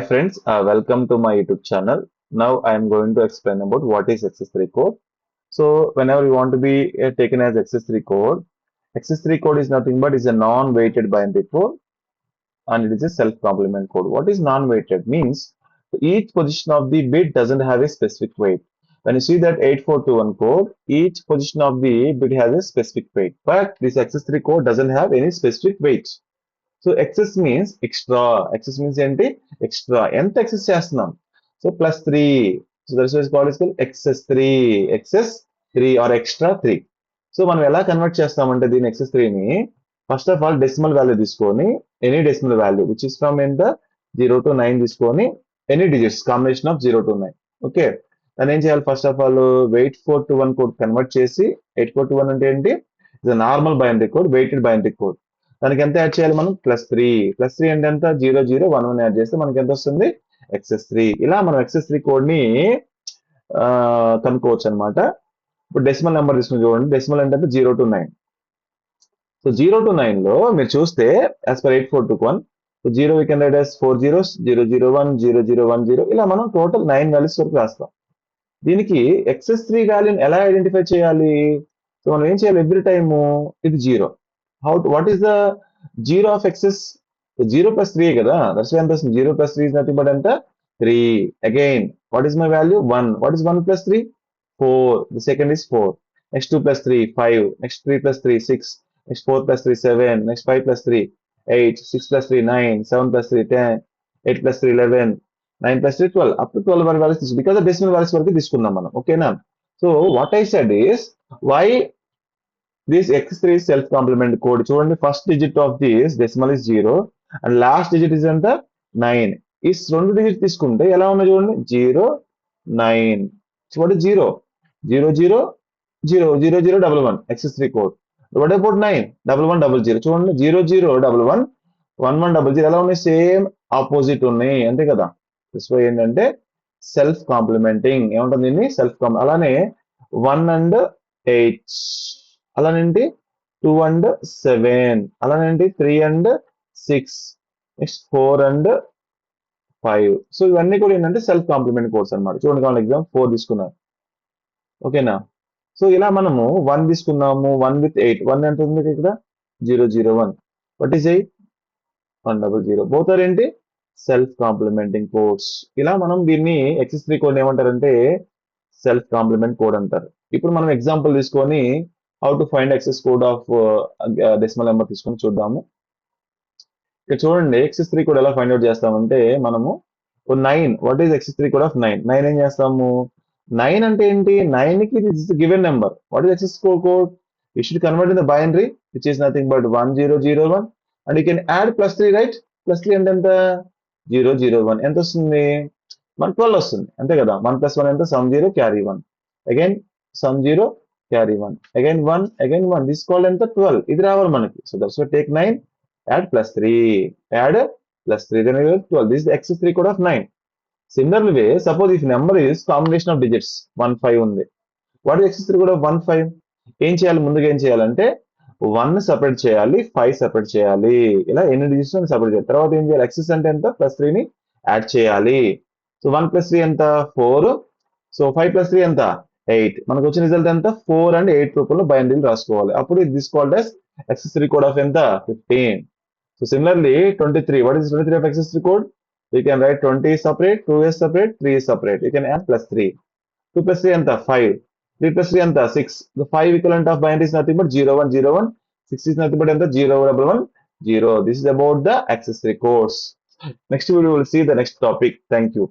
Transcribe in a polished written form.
friends, welcome to my YouTube channel. Now I am going to explain about what is XS3 code. So whenever you want to be taken as XS3 code, XS3 code is nothing but is a non-weighted binary code and it is a self-complement code. What is non-weighted? Means each position of the bit doesn't have a specific weight. When you see that 8421 code, each position of the bit has a specific weight, but this XS3 code doesn't have any specific weight. So excess means extra excess means ఏంటి extra ఎంత excess చేస్తున్నాం so +3 so that's what is called is excess 3 or extra 3 సో మనం ఎలా convert చేస్తామంటే దీని excess 3 ని first of all decimal value తీసుకొని any decimal value which is from ఎంత 0 to 9 తీసుకొని any digits combination of 0 to 9 okay దాన్ని ఏం చేయాలి first of all 8421 code convert చేసి 8421 అంటే ఏంటి ఇది normal binary code weighted binary code దానికి ఎంత యాడ్ చేయాలి మనం +3 అంటే ఎంత 0011 యాడ్ చేస్తే మనకి ఎంత వస్తుంది XS3 ఇలా మనం XS3 కోడ్ ని కనుక్కోవచ్చు అనమాట ఇప్పుడు డెసిమల్ నెంబర్ తీసుకుని చూడండి డెసిమల్ అంటే 0 to 9 సో 0 to 9 లో మీరు చూస్తే as per 8421 so 0 we can write as 4 zeros 001 0010 ఇలా మనం టోటల్ 9 వాల్యూస్ వరకు రాస్తాం దీనికి XS3 వాల్యూని ఎలా ఐడెంటిఫై చేయాలి సో మనం ఏం చేయాలి ఎవ్రీ టైమ్ ఇది 0 what is the 0 of excess so 0 plus 3 kada that's why 0 plus 3 is nothing but anta 3 again what is my value 1 what is 1 plus 3 4 the second is 4 next 2 plus 3 5 next 3 plus 3 6 next 4 plus 3 7 next 5 plus 3 8 6 plus 3 9 7 plus 3 10 8 plus 3 11 9 plus 3 12 up to 12 values because of decimal values వరకు తీసుకుందాం మనం ఓకేనా so what I said is why this x3 is self-complement code. చూడండి first digit of this decimal is 0 and last digit is ఎంత 9. ఈ రెండు digits తీసుకుంటే ఎలా ఉన్నాయి చూడండి 0 9. So what is 0? 0 0 0 0 0 11 x3 code. What about 9? 11 00 చూడండి 0 0 11 1 1 00 ఎలా ఉన్నాయి సేమ్ ఆపోజిట్ ఉన్నాయి అంతే కదా దిస్ వై ఏంటంటే సెల్ఫ్ కాంప్లిమెంటింగ్ ఏమంటుంది దీన్ని సెల్ఫ్ అలానే 1 and 8 అలానేంటి 2 and 7 అలానేంటి 3 and 6 next 4 and 5 so ఇవన్నీ కూడా ఏంటంటే సెల్ఫ్ కాంప్లిమెంట్ కోడ్స్ అన్నమాట చూడండి కావాలి ఎగ్జామ్ 4 తీసుకున్నాం ఓకేనా సో ఇలా మనము 1 తీసుకున్నాము 1 with 8 1 ఎంత ఉంది ఇక్కడ 001 వాట్ ఈస్ 8 100 బోత్ ఆర్ ఏంటి సెల్ఫ్ కాంప్లిమెంటింగ్ కోడ్స్ ఇలా మనం దీన్ని XS3 కోడ్ ఏమంటారంటే సెల్ఫ్ కాంప్లిమెంట్ కోడ్ అంటారు ఇప్పుడు మనం ఎగ్జాంపుల్ తీసుకొని how to find XS code of decimal number తీసుకొని చూద్దాము ఇక్కడ చూడండి XS3 కోడ్ ఎలా ఫైండ్ అవుట్ చేస్తామంటే మనము 9 what is XS3 code of 9 9 ఏం చేస్తాము 9 అంటే ఏంటి 9 కి this is given number what is XS code you should convert in the binary which is nothing but 1001 and you can add +3 right +3 అంటే ఎంత 001 ఎంత వస్తుంది 12 వస్తుంది అంతే కదా 1 + 1 ఎంత some 0 carry 1 again some 0 carry 1 again 1 again 1 this is called enta 12 ఇది రావాలి మనకి so that's why take 9 add +3 add +3 then we have 12 this is the XS3 code of 9 similarly way suppose if number is combination of digits 1 5 ఉంది what is XS3 code of 1 5 ఏం చేయాలి ముందుగా ఏం చేయాలంటే 1 separate చేయాలి 5 సెపరేట్ చేయాలి ఇలా ఎన్ని డిజిట్స్ ని సెపరేట్ చేయాలి తర్వాత ఏం చేయాలి XS అంటే ఎంత +3 ని యాడ్ చేయాలి సో 1 + 3 ఎంత 4 సో 5 + 3 ఎంత 8 మనకు వచ్చిన రిజల్ట్ ఎంత 4 and 8 రూపంలో బైనరీలు రాసుకోవాలి అప్పుడు this called as XS3 code of ఎంత 15 so similarly 23 what is 23 of XS3 code you can write 20 is separate 2 is separate 3 is separate you can add +3 2 + 3 ఎంత 5 3 + 3 ఎంత 6 the 5 equivalent of binary is nothing but 0101 6 is nothing but ఎంత 0110 this is about the XS3 codes next we will see the next topic thank you